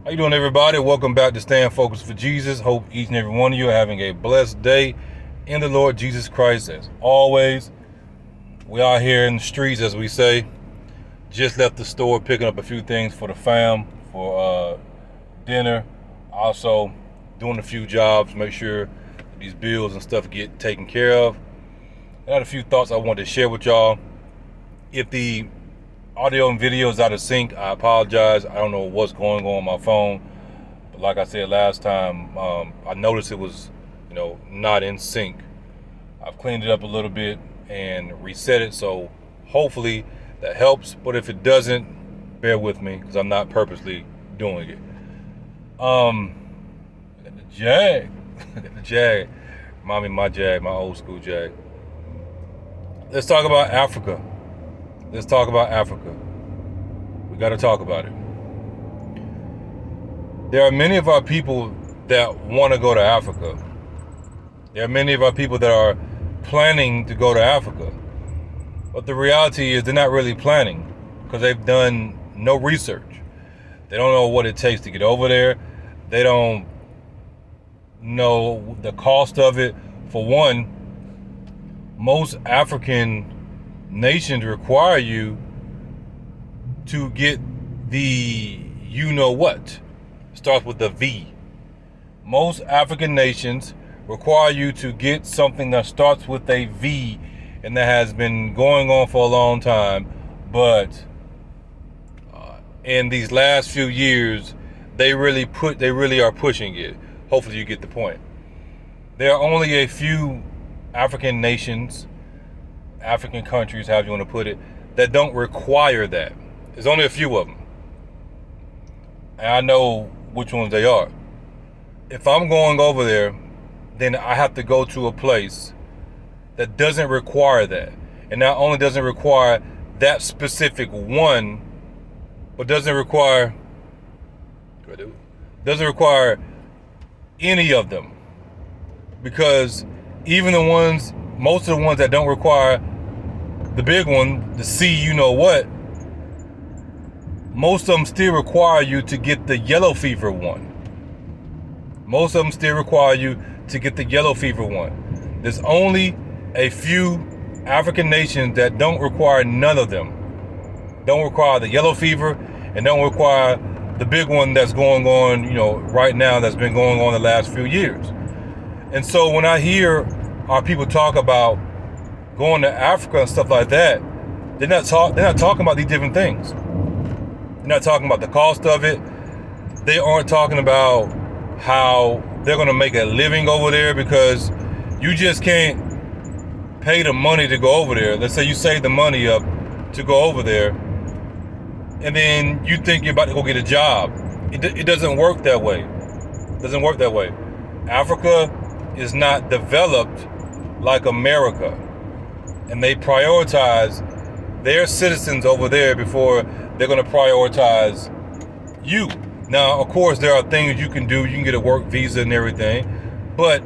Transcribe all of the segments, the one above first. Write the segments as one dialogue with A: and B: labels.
A: How you doing, everybody? Welcome back to Stand Focused for Jesus. Hope each and every one of you are having a blessed day in the Lord Jesus Christ. As always, we are here in the streets, as we say. Just left the store picking up a few things for the fam for dinner. Also doing a few jobs, make sure these bills and stuff get taken care of. I had a few thoughts I wanted to share with y'all. If the audio and video is out of sync, I apologize. I don't know what's going on my phone, but like I said last time, I noticed it was not in sync. I've cleaned it up a little bit and reset it, so hopefully that helps. But if it doesn't, bear with me, because I'm not purposely doing it. The Jag the Jag, mommy, my Jag, my old school Jag. Let's talk about Africa. Let's talk about Africa. We got to talk about it. There are many of our people that want to go to Africa. There are many of our people that are planning to go to Africa. But the reality is they're not really planning because they've done no research. They don't know what it takes to get over there. They don't know the cost of it. For one, most African nations require you to get the you-know-what. Starts with the V. Most African nations require you to get something that starts with a V, and that has been going on for a long time. But in these last few years, they really are pushing it. Hopefully you get the point. There are only a few African nations, African countries, however you want to put it, that don't require that. There's only a few of them. And I know which ones they are. If I'm going over there, then I have to go to a place that doesn't require that. And not only doesn't require that specific one, but doesn't require any of them. Because even most of the ones that don't require the big one, the C, you know what, most of them still require you to get the yellow fever one. Most of them still require you to get the yellow fever one. There's only a few African nations that don't require none of them. Don't require the yellow fever and don't require the big one that's going on, right now, that's been going on the last few years. And so when I hear our people talk about going to Africa and stuff like that, they're not talking about these different things. They're not talking about the cost of it. They aren't talking about how they're going to make a living over there, because you just can't pay the money to go over there. Let's say you save the money up to go over there, and then you think you're about to go get a job. It doesn't work that way. It doesn't work that way. Africa is not developed like America, and they prioritize their citizens over there before they're going to prioritize you. Now, of course, there are things you can do. You can get a work visa and everything. But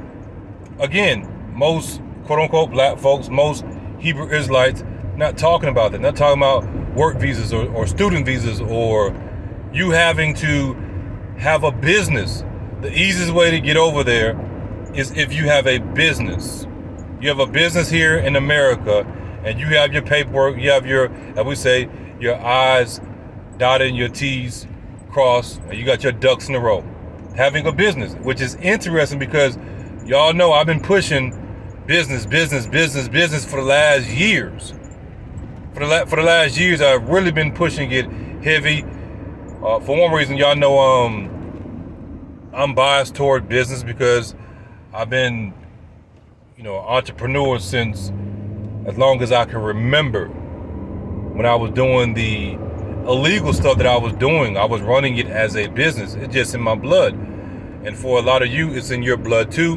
A: again, most quote-unquote black folks, most Hebrew Israelites, not talking about that. Not talking about work visas or student visas or you having to have a business. The easiest way to get over there is if you have a business. You have a business here in America, and you have your paperwork, you have your, as we say, your I's dotted and your T's crossed, and you got your ducks in a row. Having a business, which is interesting because y'all know I've been pushing business for the last years. For the last years, I've really been pushing it heavy. For one reason, y'all know I'm biased toward business because I've been, an entrepreneur since as long as I can remember. When I was doing the illegal stuff that I was doing, I was running it as a business. It's just in my blood. And for a lot of you, it's in your blood too.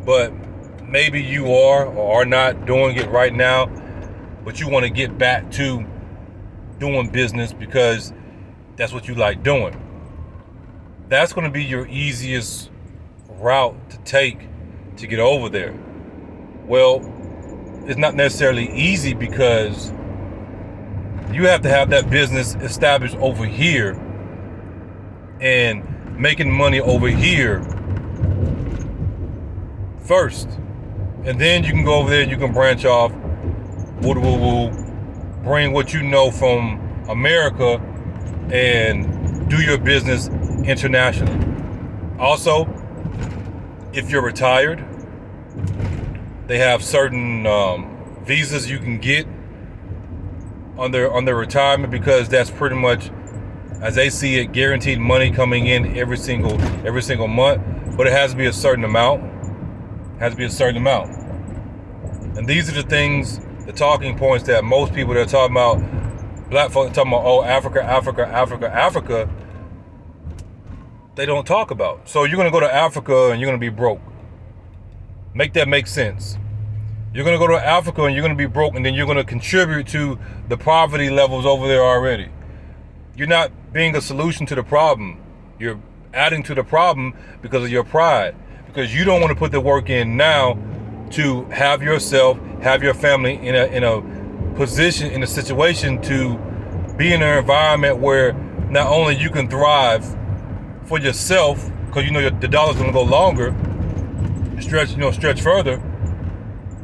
A: But maybe you are or are not doing it right now, but you want to get back to doing business because that's what you like doing. That's going to be your easiest route to take to get over there. Well, it's not necessarily easy because you have to have that business established over here and making money over here first. And then you can go over there and you can branch off, woo woo woo, bring what you know from America and do your business internationally. Also, if you're retired, they have certain visas you can get on their retirement, because that's pretty much, as they see it, guaranteed money coming in every single month. But it has to be a certain amount. And these are the things, the talking points that most people that are talking about, black folks talking about, oh, Africa, they don't talk about. So you're going to go to Africa and you're going to be broke. Make that make sense. You're going to go to Africa and you're going to be broke, and then you're going to contribute to the poverty levels over there already. You're not being a solution to the problem. You're adding to the problem because of your pride. Because you don't want to put the work in now to have yourself, have your family in a position, in a situation to be in an environment where not only you can thrive for yourself, because you know the dollar's going to go longer, stretch further,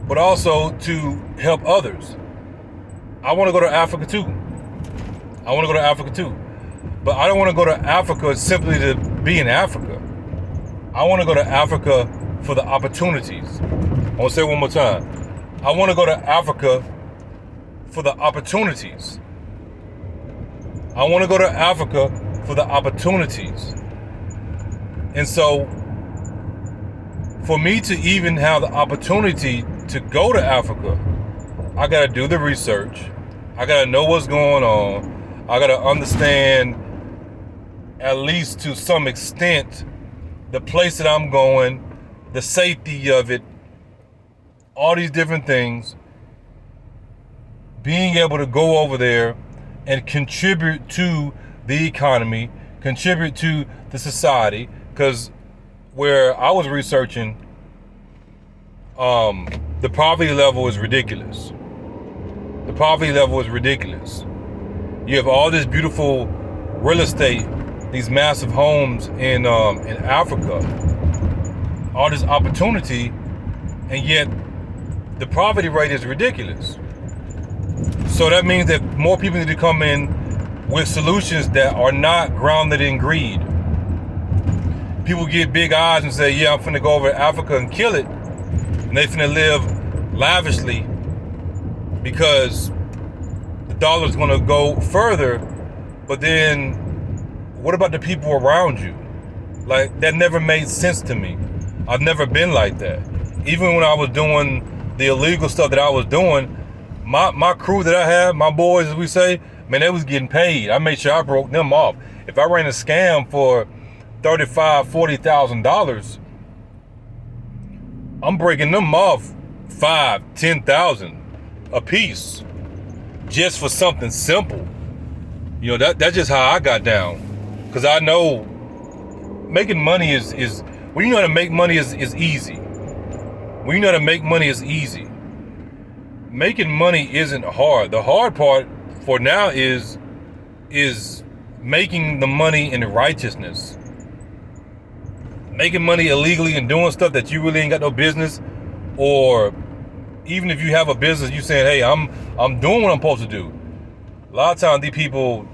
A: but also to help others. I want to go to Africa too. But I don't want to go to Africa simply to be in Africa. I want to go to Africa for the opportunities. I want to say it one more time. I want to go to Africa for the opportunities. And so, for me to even have the opportunity to go to Africa, I got to do the research. I got to know what's going on. I got to understand, at least to some extent, the place that I'm going, the safety of it, all these different things. Being able to go over there and contribute to the economy, contribute to the society, because where I was researching, the poverty level is ridiculous. You have all this beautiful real estate, these massive homes in Africa, all this opportunity, and yet the poverty rate is ridiculous. So that means that more people need to come in with solutions that are not grounded in greed. People get big eyes and say, yeah, I'm finna go over to Africa and kill it, and they finna live lavishly because the dollar's gonna go further. But then what about the people around you? Like, that never made sense to me. I've never been like that. Even when I was doing the illegal stuff that I was doing, my crew that I had, my boys, as we say, man, they was getting paid. I made sure I broke them off. If I ran a scam for $35,000, $40,000, I'm breaking them off $5,000, $10,000 a piece, just for something simple. You know, that's just how I got down. Because I know making money is when you know how to make money is easy. When you know how to make money is easy. Making money isn't hard. The hard part for now is making the money in righteousness. Making money illegally and doing stuff that you really ain't got no business. Or even if you have a business, you saying, hey, I'm doing what I'm supposed to do. A lot of times these people,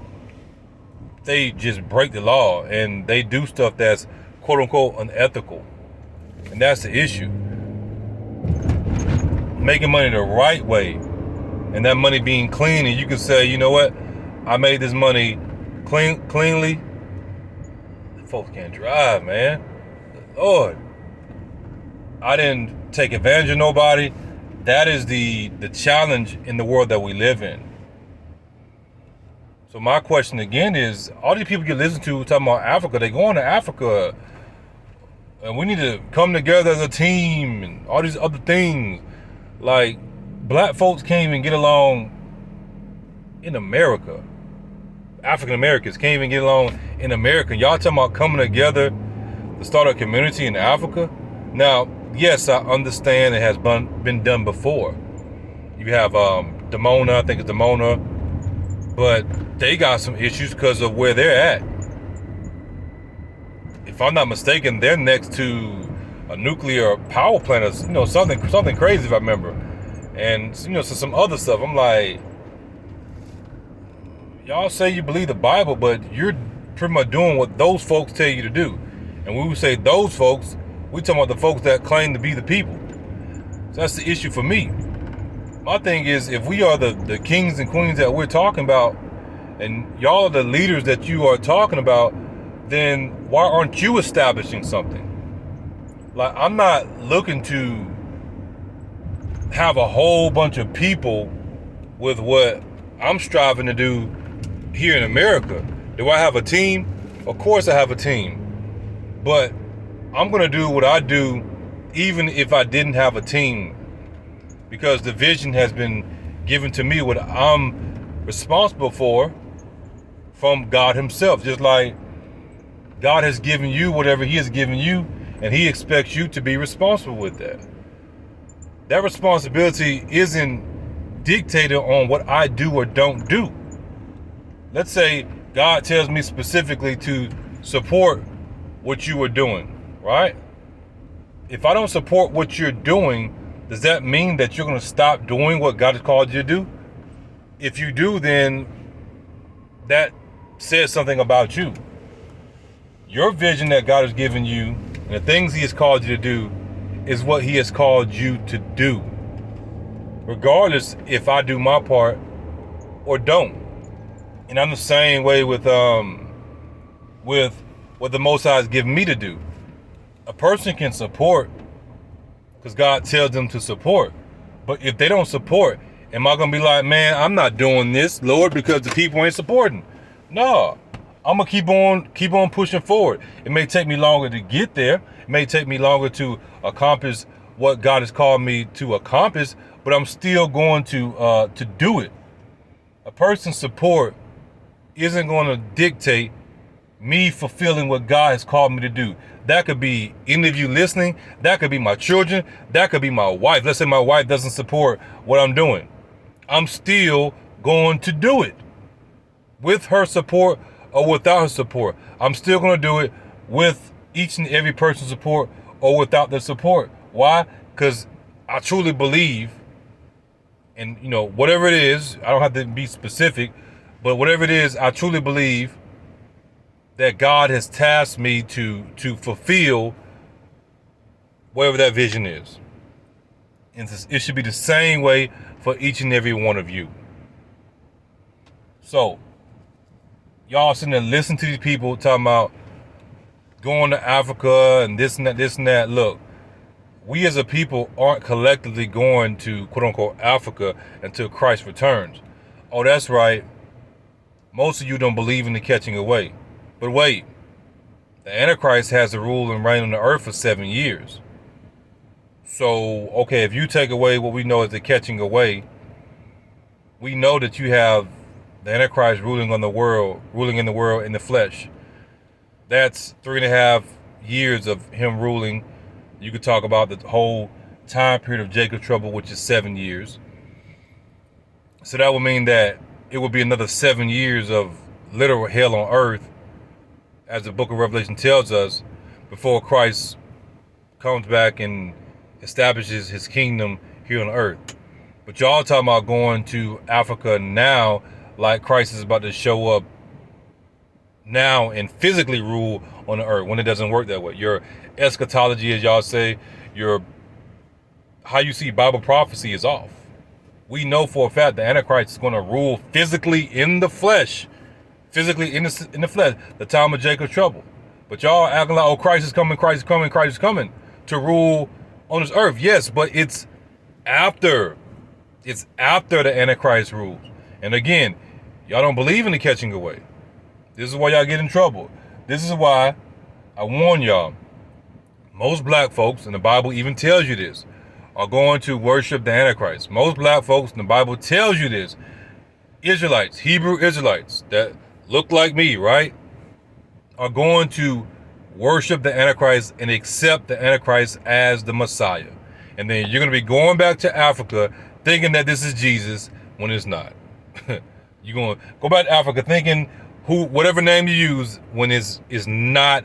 A: they just break the law and they do stuff that's quote unquote unethical. And that's the issue. Making money the right way, and that money being clean, and you can say, you know what, I made this money cleanly. Folks can't drive, man. Lord, I didn't take advantage of nobody. That is the challenge in the world that we live in. So my question again is, all these people you listen to talking about Africa, they going to Africa, and we need to come together as a team and all these other things. Like, black folks can't even get along in America. African Americans can't even get along in America. Y'all talking about coming together to start a community in Africa? Now, yes, I understand it has been done before. You have Demona, I think it's Demona, but they got some issues because of where they're at. if I'm not mistaken, they're next to a nuclear power plant or, something crazy if I remember. And, so some other stuff. I'm like, y'all say you believe the Bible, but you're pretty much doing what those folks tell you to do. And when we say those folks, we talking about the folks that claim to be the people. So that's the issue for me. My thing is, if we are the kings and queens that we're talking about, and y'all are the leaders that you are talking about, then why aren't you establishing something? Like, I'm not looking to have a whole bunch of people with what I'm striving to do here in America. Do I have a team? Of course I have a team. But I'm going to do what I do even if I didn't have a team, because the vision has been given to me, what I'm responsible for from God himself. Just like God has given you whatever he has given you, and he expects you to be responsible with that. That responsibility isn't dictated on what I do or don't do. Let's say God tells me specifically to support what you are doing, right? If I don't support what you're doing, does that mean that you're going to stop doing what God has called you to do? If you do, then that says something about you. Your vision that God has given you and the things he has called you to do is what he has called you to do, regardless if I do my part or don't. And I'm the same way with what the Most High has given me to do. A person can support because God tells them to support. But if they don't support, am I going to be like, man, I'm not doing this, Lord, because the people ain't supporting? No, I'm going to keep on pushing forward. It may take me longer to get there. It may take me longer to accomplish what God has called me to accomplish, but I'm still going to do it. A person's support isn't going to dictate me fulfilling what God has called me to do. That could be any of you listening. That could be my children. That could be my wife. Let's say my wife doesn't support what I'm doing. I'm still going to do it. With her support or without her support. I'm still going to do it with each and every person's support or without their support. Why? Because I truly believe, and whatever it is, I don't have to be specific, but whatever it is, I truly believe that God has tasked me to fulfill whatever that vision is. And it should be the same way for each and every one of you. So, y'all sitting there listening to these people talking about going to Africa and this and that. Look, we as a people aren't collectively going to, quote unquote, Africa until Christ returns. Oh, that's right. Most of you don't believe in the catching away. But wait, the Antichrist has to rule and reign on the earth for 7 years. So, okay, if you take away what we know as the catching away, we know that you have the Antichrist ruling in the world in the flesh. That's 3.5 years of him ruling. You could talk about the whole time period of Jacob's trouble, which is 7 years. So that would mean that it would be another 7 years of literal hell on earth, as the book of Revelation tells us, before Christ comes back and establishes his kingdom here on earth. But y'all talking about going to Africa now, like Christ is about to show up now and physically rule on the earth, when it doesn't work that way. Your eschatology, as y'all say, how you see Bible prophecy is off. We know for a fact the Antichrist is going to rule physically in the flesh. Physically in the flesh, the time of Jacob's trouble. But y'all acting like, oh, Christ is coming to rule on this earth. Yes, but it's after the Antichrist rules. And again, y'all don't believe in the catching away. This is why y'all get in trouble. This is why I warn y'all. Most black folks, and the Bible even tells you this, are going to worship the Antichrist. Most black folks, and the Bible tells you this, Israelites, Hebrew Israelites that look like me, right, are going to worship the Antichrist and accept the Antichrist as the Messiah. And then you're going to be going back to Africa thinking that this is Jesus when it's not. You're going to go back to Africa thinking whatever name you use when is not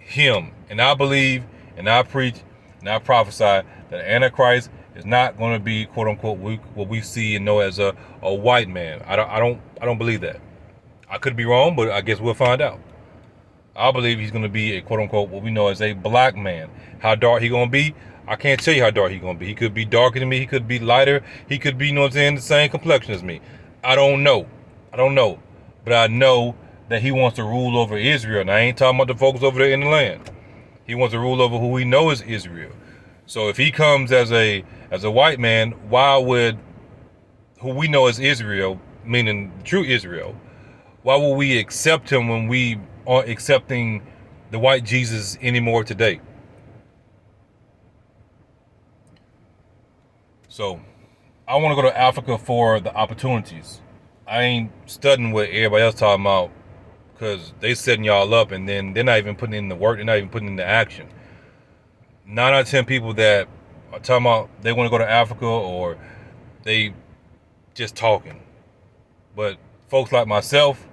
A: him. And I believe, and I preach, and I prophesy that Antichrist is not going to be, quote unquote, what we see and know as a white man. I don't believe that. I could be wrong, but I guess we'll find out. I believe he's going to be a, quote unquote, what we know as a black man. How dark he going to be, I can't tell you how dark he going to be. He could be darker than me. He could be lighter. He could be, you know what I'm saying, the same complexion as me. I don't know. But I know that he wants to rule over Israel. And I ain't talking about the folks over there in the land. He wants to rule over who we know is Israel. So if he comes as a white man, why would who we know as Israel, meaning true Israel, why would we accept him when we aren't accepting the white Jesus anymore today? So I want to go to Africa for the opportunities. I ain't studying what everybody else talking about, because they setting y'all up and then they're not even putting in the work. They're not even putting in the action. 9 out of 10 people that are talking about they want to go to Africa, or they just talking. But folks like myself,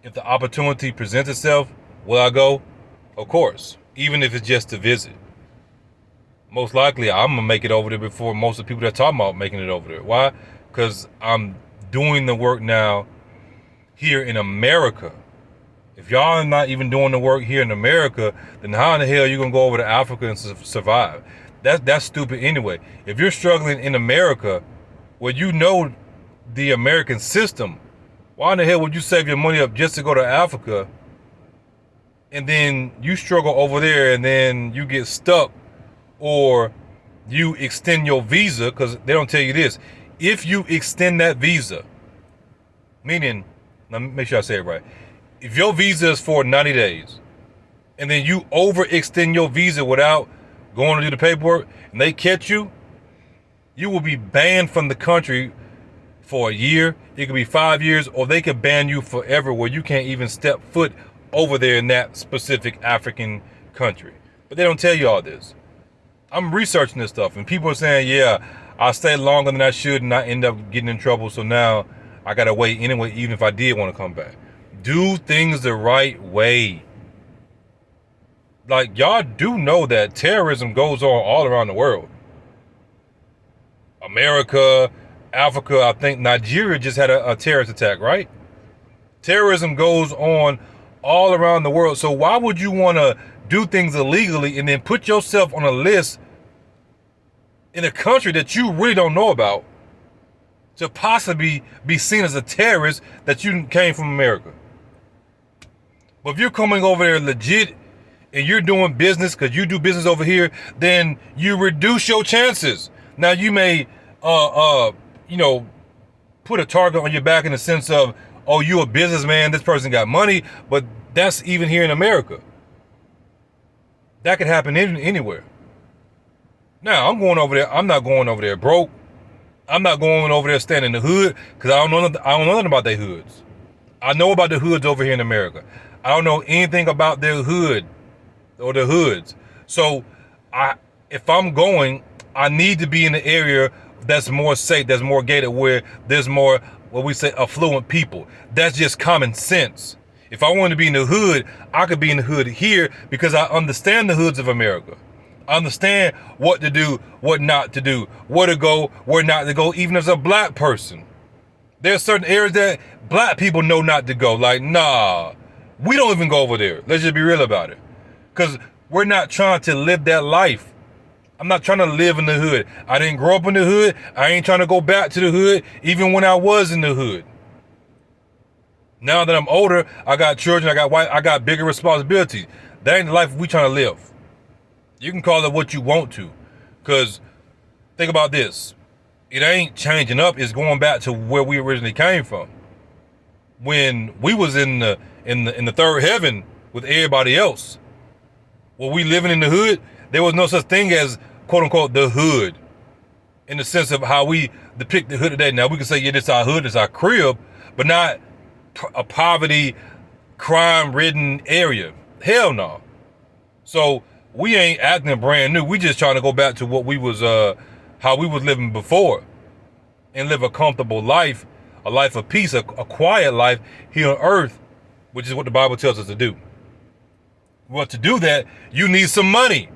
A: if the opportunity presents itself, will I go? Of course, even if it's just to visit. Most likely, I'm going to make it over there before most of the people that are talking about making it over there. Why? Because I'm doing the work now here in America. If y'all are not even doing the work here in America, then how in the hell are you going to go over to Africa and survive? That's stupid anyway. If you're struggling in America, where you know the American system, why in the hell would you save your money up just to go to Africa, and then you struggle over there and then you get stuck, or you extend your visa? Because they don't tell you this. If you extend that visa, meaning, let me make sure I say it right. If your visa is for 90 days and then you overextend your visa without going to do the paperwork and they catch you, you will be banned from the country for a year. It could be 5 years, or they could ban you forever, where you can't even step foot over there in that specific African country. But they don't tell you all this. I'm researching this stuff, and people are saying, yeah, I stayed longer than I should and I end up getting in trouble, so now I gotta wait anyway, even if I did want to come back. Do things the right way. Like, y'all do know that terrorism goes on all around the world. America, Africa, I think Nigeria just had a terrorist attack, right? Terrorism goes on all around the world. So why would you want to do things illegally and then put yourself on a list in a country that you really don't know about to possibly be seen as a terrorist that you came from America? But if you're coming over there legit and you're doing business because you do business over here, then you reduce your chances. Now you may, put a target on your back in the sense of, oh, you a businessman, this person got money, but that's even here in America. That could happen anywhere. Now, I'm going over there. I'm not going over there broke. I'm not going over there staying in the hood, because I don't know nothing about their hoods. I know about the hoods over here in America. I don't know anything about their hood or the hoods. So if I'm going, I need to be in the area that's more safe, that's more gated, where there's more, what we say, affluent people. That's just common sense. If I want to be in the hood, I could be in the hood here because I understand the hoods of America. I understand what to do, what not to do, where to go, where not to go, even as a black person. There's certain areas that black people know not to go. Like, nah, we don't even go over there. Let's just be real about it. Because we're not trying to live that life. I'm not trying to live in the hood. I didn't grow up in the hood. I ain't trying to go back to the hood, even when I was in the hood. Now that I'm older, I got children, I got wife, I got bigger responsibilities. That ain't the life we trying to live. You can call it what you want to, because think about this. It ain't changing up. It's going back to where we originally came from. When we was in the third heaven with everybody else. When we living in the hood, there was no such thing as, quote unquote, the hood, in the sense of how we depict the hood today. Now we can say, yeah, this is our hood, this is our crib, but not a poverty, crime-ridden area. Hell no. So we ain't acting brand new. We just trying to go back to what we was, how we was living before, and live a comfortable life, a life of peace, a quiet life here on earth, which is what the Bible tells us to do. Well, to do that, you need some money.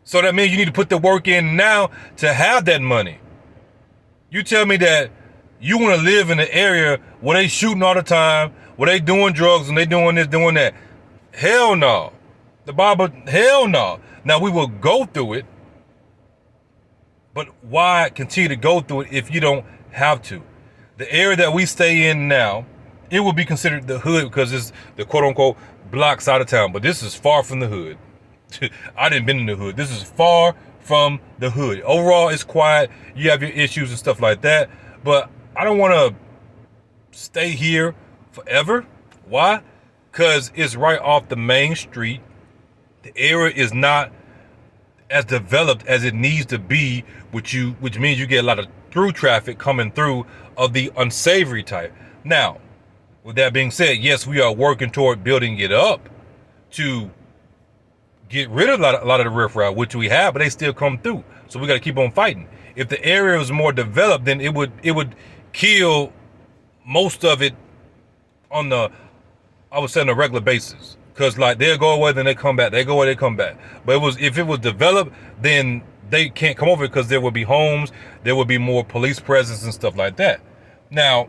A: So that means you need to put the work in now to have that money. You tell me that you want to live in an area where they shooting all the time, where they doing drugs and they doing this, doing that. Hell no. The Bible, hell no. Now we will go through it, but why continue to go through it if you don't have to? The area that we stay in now, it would be considered the hood because it's the quote unquote block side of town, but this is far from the hood. I didn't been in the hood. This is far from the hood. Overall, it's quiet. You have your issues and stuff like that, but I don't want to stay here forever. Why? Because it's right off the main street. The area is not as developed as it needs to be, which means you get a lot of through traffic coming through of the unsavory type. Now, with that being said, yes, we are working toward building it up to get rid of a lot of the riffraff, which we have, but they still come through. So we got to keep on fighting. If the area was more developed, then it would kill most of it on the, I would say, on a regular basis. Because like they'll go away, then they come back. They go away, they come back. But if it was developed, then they can't come over because there would be homes, there would be more police presence and stuff like that. Now,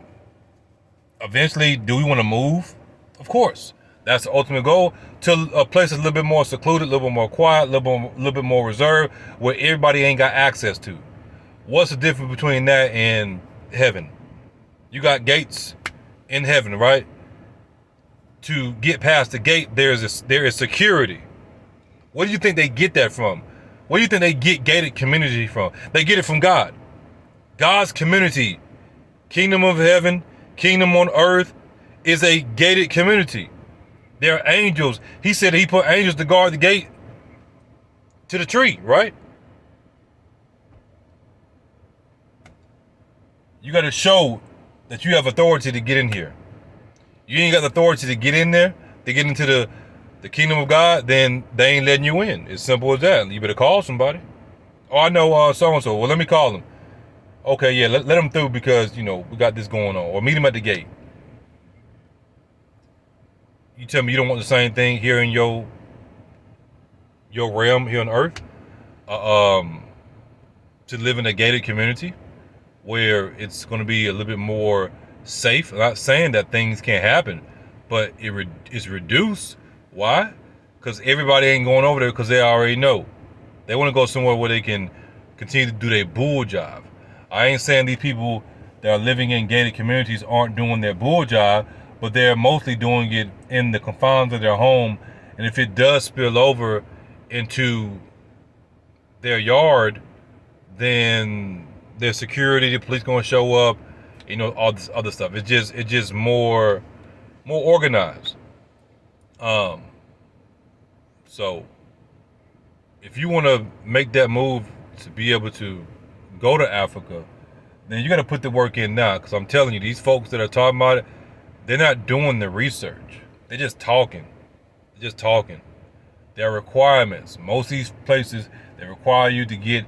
A: eventually, do we want to move? Of course. That's the ultimate goal, to a place that's a little bit more secluded, a little bit more quiet, a little bit more reserved, where everybody ain't got access to. What's the difference between that and heaven? You got gates in heaven, right? To get past the gate, there is security. Where do you think they get that from? Where do you think they get gated community from? They get it from God. God's community, kingdom of heaven, kingdom on earth, is a gated community. There are angels. He said he put angels to guard the gate to the tree, right? You got to show that you have authority to get in here. You ain't got the authority to get in there, to get into the kingdom of God, then they ain't letting you in. It's simple as that. You better call somebody. Oh, I know so-and-so. Well, let me call him. Okay, yeah, let him through because, we got this going on. Or meet him at the gate. You tell me you don't want the same thing here in your realm here on earth? To live in a gated community where it's going to be a little bit more safe. I'm not saying that things can't happen, but it's reduced. Why? Because everybody ain't going over there because they already know. They want to go somewhere where they can continue to do their bull job. I ain't saying these people that are living in gated communities aren't doing their bull job, but they're mostly doing it in the confines of their home. And if it does spill over into their yard, then their security, the police gonna show up, all this other stuff. It's just more organized. So if you want to make that move to be able to go to Africa, then you got to put the work in now. Because I'm telling you, these folks that are talking about it, they're not doing the research. They're just talking. There are requirements. Most of these places, they require you to get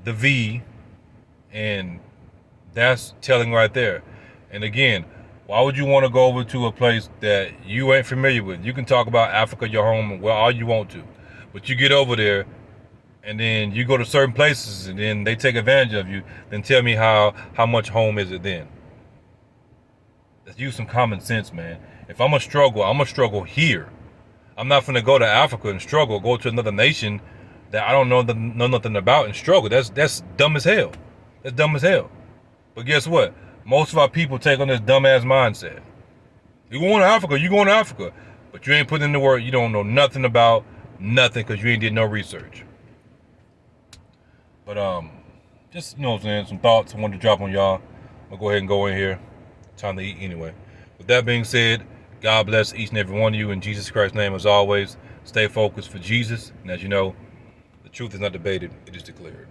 A: the V, and that's telling right there. And again, why would you want to go over to a place that you ain't familiar with? You can talk about Africa, your home, well, all you want to. But you get over there, and then you go to certain places, and then they take advantage of you. Then tell me how much home is it then? Let's use some common sense, man. If I'm gonna struggle here. I'm not gonna go to Africa and struggle, go to another nation that I don't know nothing about and struggle. That's dumb as hell. That's dumb as hell. But guess what? Most of our people take on this dumbass mindset. You going to Africa. But you ain't putting in the work. You don't know nothing about nothing because you ain't did no research. But just what I'm saying, some thoughts I wanted to drop on y'all. I'll go ahead and go in here. Time to eat anyway. With that being said, God bless each and every one of you in Jesus Christ's name as always. Stay focused for Jesus. And as you know, the truth is not debated, it is declared.